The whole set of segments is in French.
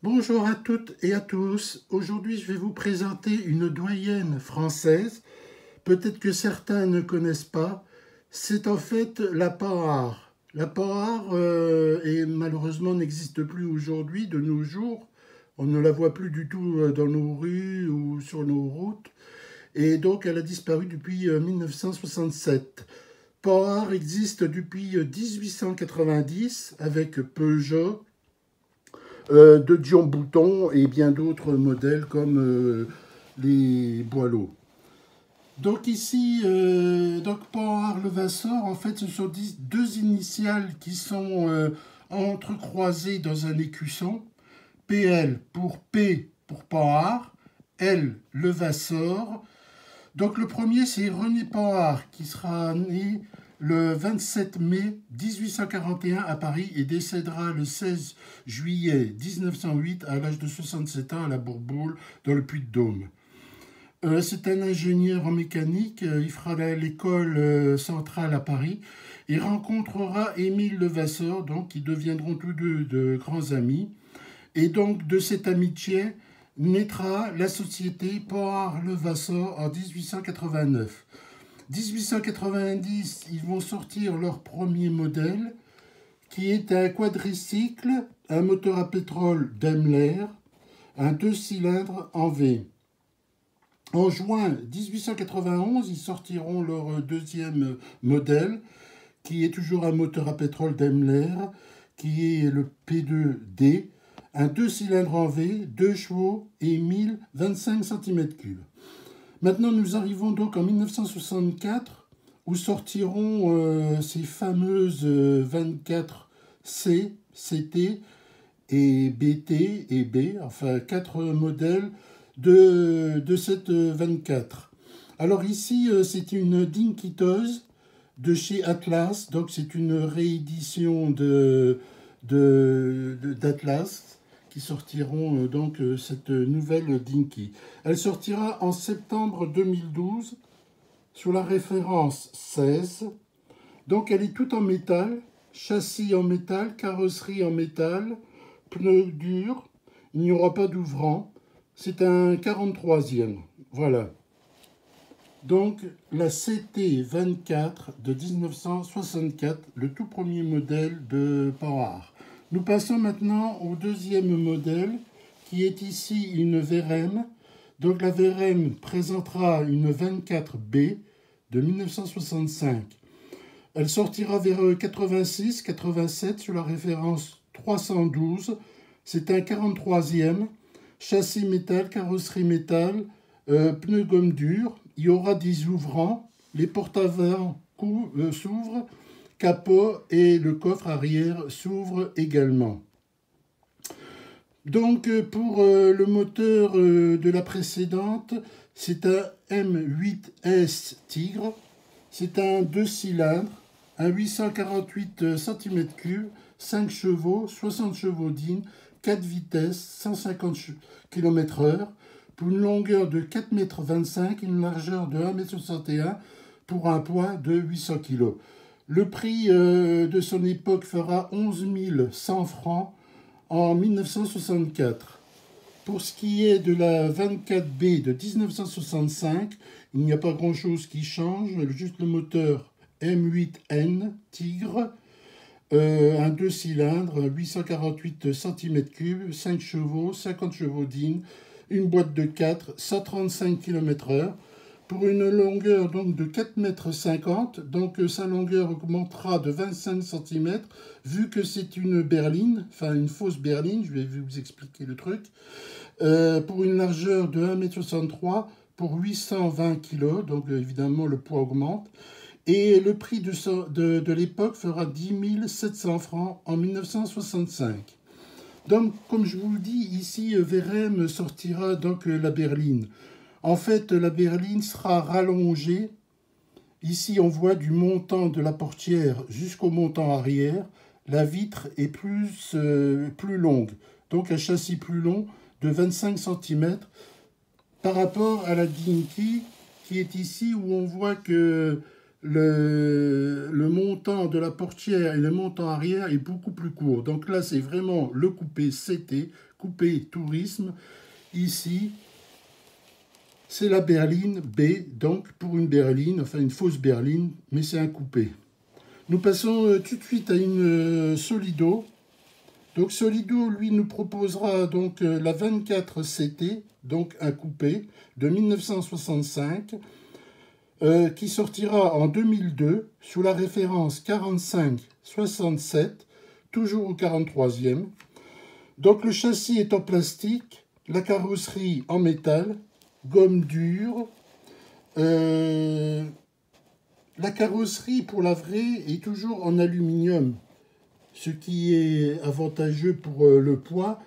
Bonjour à toutes et à tous. Aujourd'hui, je vais vous présenter une doyenne française. Peut-être que certains ne connaissent pas. C'est en fait la Panhard. La Panhard, et malheureusement, n'existe plus aujourd'hui, de nos jours. On ne la voit plus du tout dans nos rues ou sur nos routes. Et donc, elle a disparu depuis 1967. Panhard existe depuis 1890 avec Peugeot, de Dion Bouton et bien d'autres modèles comme les Boileau. Donc ici, Panhard Levasseur, en fait, ce sont deux initiales qui sont entrecroisées dans un écusson. PL pour P pour Panhard, L Levasseur. Donc le premier, c'est René Panhard, qui sera né le 27 mai 1841 à Paris et décédera le 16 juillet 1908 à l'âge de 67 ans à la Bourboule, dans le Puy-de-Dôme. C'est un ingénieur en mécanique, il fera l'école centrale à Paris. Il rencontrera Émile Levasseur, donc ils deviendront tous deux de grands amis. Et donc de cette amitié naîtra la société Panhard-Levasseur en 1889. 1890, ils vont sortir leur premier modèle, qui est un quadricycle, un moteur à pétrole Daimler, un 2 cylindres en V. En juin 1891, ils sortiront leur deuxième modèle, qui est toujours un moteur à pétrole Daimler, qui est le P2D, un 2 cylindres en V, 2 chevaux et 1025 cm3. Maintenant, nous arrivons donc en 1964, où sortiront ces fameuses 24C, CT et BT et B, enfin 4 modèles de cette 24. Alors ici, c'est une Dinkytoys de chez Atlas, donc c'est une réédition d'Atlas qui sortiront donc cette nouvelle Dinky. Elle sortira en septembre 2012 sous la référence 16. Donc elle est toute en métal, châssis en métal, carrosserie en métal, pneus durs, il n'y aura pas d'ouvrant. C'est un 43e. Voilà. Donc la CT24 de 1964, le tout premier modèle de Panhard. Nous passons maintenant au deuxième modèle, qui est ici une VRM. Donc la VRM présentera une 24B de 1965. Elle sortira vers 86-87 sur la référence 312. C'est un 43e. Châssis métal, carrosserie métal, pneus gomme dure. Il y aura des ouvrants. Les portes avant s'ouvrent. Capot et le coffre arrière s'ouvre également. Donc pour le moteur de la précédente, c'est un M8S Tigre. C'est un 2 cylindres, un 848 cm3, 5 chevaux, 60 chevaux d'In, 4 vitesses, 150 km/h, pour une longueur de 4,25 m, une largeur de 1,61 m, pour un poids de 800 kg. Le prix de son époque fera 11 100 francs en 1964. Pour ce qui est de la 24B de 1965, il n'y a pas grand-chose qui change, juste le moteur M8N Tigre, un 2 cylindres, 848 cm3, 5 chevaux, 50 chevaux d'In, une boîte de 4, 135 km/h, pour une longueur donc de 4,50 m. Donc sa longueur augmentera de 25 cm, vu que c'est une berline, enfin une fausse berline, je vais vous expliquer le truc. Pour une largeur de 1,63 m, pour 820 kg, donc évidemment le poids augmente. Et le prix de l'époque fera 10 700 francs en 1965. Donc, comme je vous le dis, ici, VRM sortira donc la berline. En fait, la berline sera rallongée. Ici, on voit du montant de la portière jusqu'au montant arrière. La vitre est plus longue, donc un châssis plus long de 25 cm par rapport à la Dinky qui est ici, où on voit que le montant de la portière et le montant arrière est beaucoup plus court. Donc là, c'est vraiment le coupé CT, coupé tourisme. Ici, c'est la berline B, donc pour une berline, enfin une fausse berline, mais c'est un coupé. Nous passons tout de suite à une Solido. Donc Solido, lui, nous proposera donc la 24 CT, donc un coupé de 1965, qui sortira en 2002 sous la référence 4567, toujours au 43e. Donc le châssis est en plastique, la carrosserie en métal, gomme dure. La carrosserie pour la vraie est toujours en aluminium, ce qui est avantageux pour le poids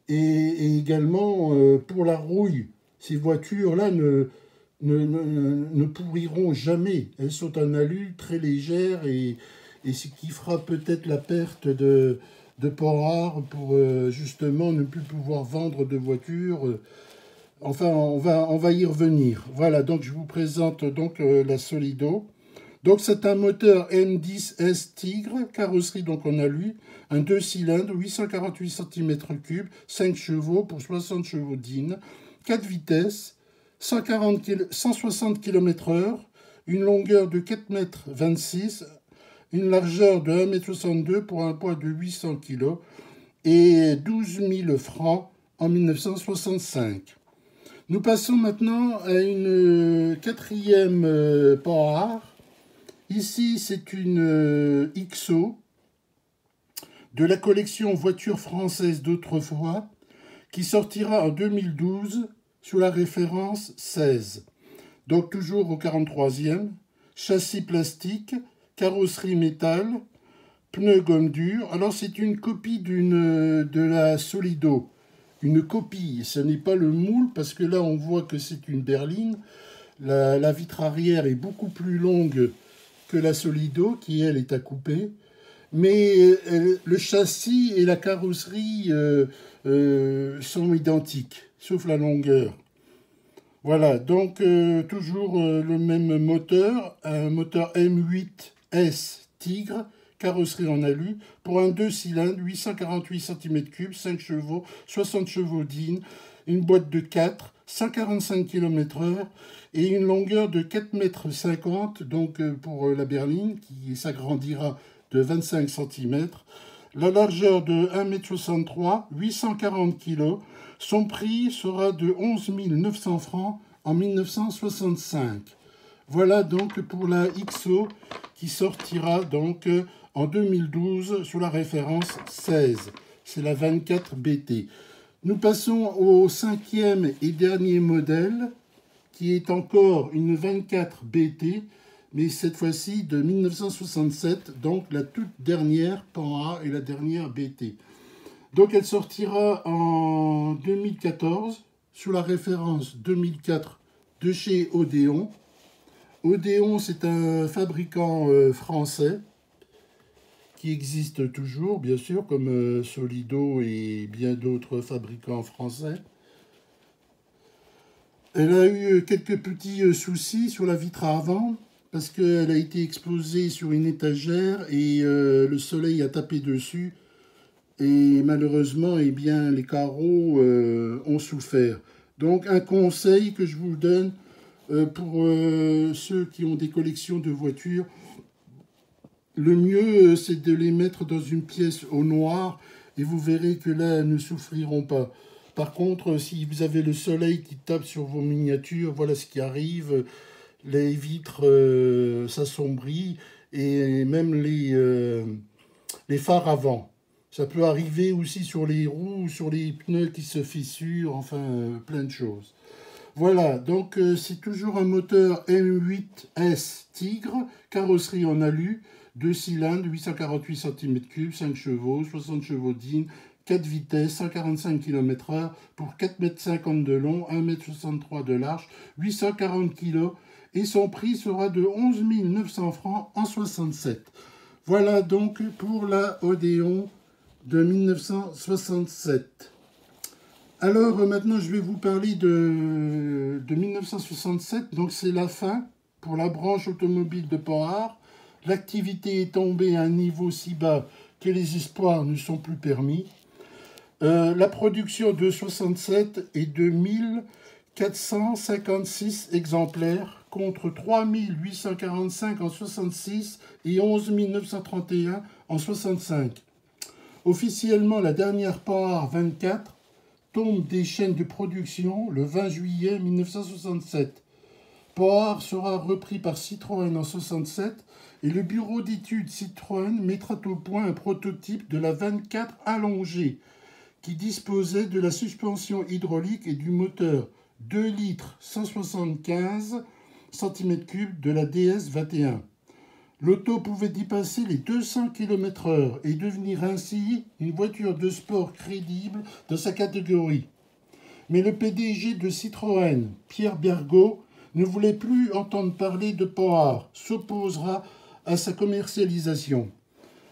et également pour la rouille. Ces voitures-là ne pourriront jamais. Elles sont en alu, très légères, et ce qui fera peut-être la perte de port rare pour justement ne plus pouvoir vendre de voitures. Enfin, on va y revenir. Voilà, donc je vous présente donc la Solido. Donc c'est un moteur M10S Tigre, carrosserie donc en alu, un 2 cylindres, 848 cm3, 5 chevaux pour 60 chevaux d'In, 4 vitesses, 160 km/h, une longueur de 4,26 m, une largeur de 1,62 m pour un poids de 800 kg et 12 000 francs en 1965. Nous passons maintenant à une quatrième Panhard. Ici, c'est une XO de la collection voitures françaises d'autrefois qui sortira en 2012 sous la référence 16. Donc toujours au 43e, châssis plastique, carrosserie métal, pneus gomme dure. Alors c'est une copie de la Solido. Une copie, ce n'est pas le moule parce que là on voit que c'est une berline. La vitre arrière est beaucoup plus longue que la Solido qui elle est à couper. Mais le châssis et la carrosserie sont identiques, sauf la longueur. Voilà, donc toujours le même moteur, un moteur M8S Tigre, carrosserie en alu, pour un 2 cylindres, 848 cm3, 5 chevaux, 60 chevaux d'In, une boîte de 4, 145 km/h et une longueur de 4,50 m, donc pour la berline, qui s'agrandira de 25 cm, la largeur de 1,63 m, 840 kg. Son prix sera de 11 900 francs en 1965. Voilà donc pour la XO qui sortira donc en 2012 sous la référence 16. C'est la 24 BT. Nous passons au cinquième et dernier modèle qui est encore une 24 BT, mais cette fois-ci de 1967, donc la toute dernière Panhard et la dernière BT. Donc elle sortira en 2014 sous la référence 2004 de chez Odéon. Odéon, c'est un fabricant français qui existe toujours, bien sûr, comme Solido et bien d'autres fabricants français. Elle a eu quelques petits soucis sur la vitre avant, parce qu'elle a été exposée sur une étagère et le soleil a tapé dessus. Et malheureusement, eh bien, les carreaux ont souffert. Donc un conseil que je vous donne pour ceux qui ont des collections de voitures, le mieux c'est de les mettre dans une pièce au noir et vous verrez que là, elles ne souffriront pas. Par contre, si vous avez le soleil qui tape sur vos miniatures, voilà ce qui arrive. Les vitres s'assombrissent et même les phares avant. Ça peut arriver aussi sur les roues, sur les pneus qui se fissurent, enfin plein de choses. Voilà, donc c'est toujours un moteur M8S Tigre, carrosserie en alu, 2 cylindres, 848 cm3, 5 chevaux, 60 chevaux d'In, 4 vitesses, 145 km/h pour 4,50 m de long, 1,63 m de large, 840 kg et son prix sera de 11 900 francs en 67. Voilà donc pour la Odéon de 1967. Alors maintenant je vais vous parler de 1967, donc c'est la fin pour la branche automobile de Port-Art. L'activité est tombée à un niveau si bas que les espoirs ne sont plus permis. La production de 67 est de 1456 exemplaires contre 3845 en 66 et 11 931 en 65. Officiellement, la dernière Port-Art 24 tombe des chaînes de production le 20 juillet 1967. Port-Art sera repris par Citroën en 67 et le bureau d'études Citroën mettra au point un prototype de la 24 allongée qui disposait de la suspension hydraulique et du moteur 2 litres 175 cm3 de la DS21. L'auto pouvait dépasser les 200 km/h et devenir ainsi une voiture de sport crédible dans sa catégorie. Mais le PDG de Citroën, Pierre Bergot, ne voulait plus entendre parler de Port-Art, s'opposera à sa commercialisation.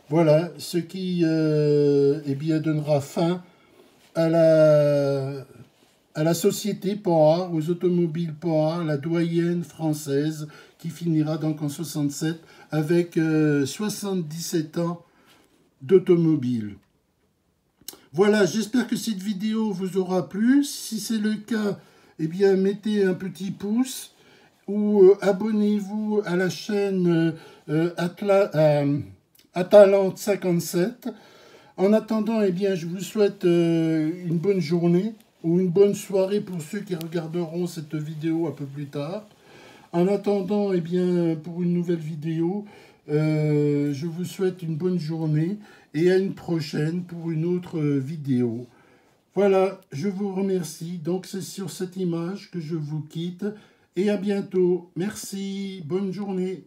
Voilà ce qui donnera fin à la société Port-Art, aux automobiles Port-Art, la doyenne française, qui finira donc en 67 avec 77 ans d'automobile. Voilà, j'espère que cette vidéo vous aura plu. Si c'est le cas, eh bien, mettez un petit pouce ou abonnez-vous à la chaîne Atalante 57. En attendant, eh bien, je vous souhaite une bonne journée ou une bonne soirée pour ceux qui regarderont cette vidéo un peu plus tard. En attendant, eh bien, pour une nouvelle vidéo, je vous souhaite une bonne journée et à une prochaine pour une autre vidéo. Voilà, je vous remercie. Donc, c'est sur cette image que je vous quitte et à bientôt. Merci, bonne journée.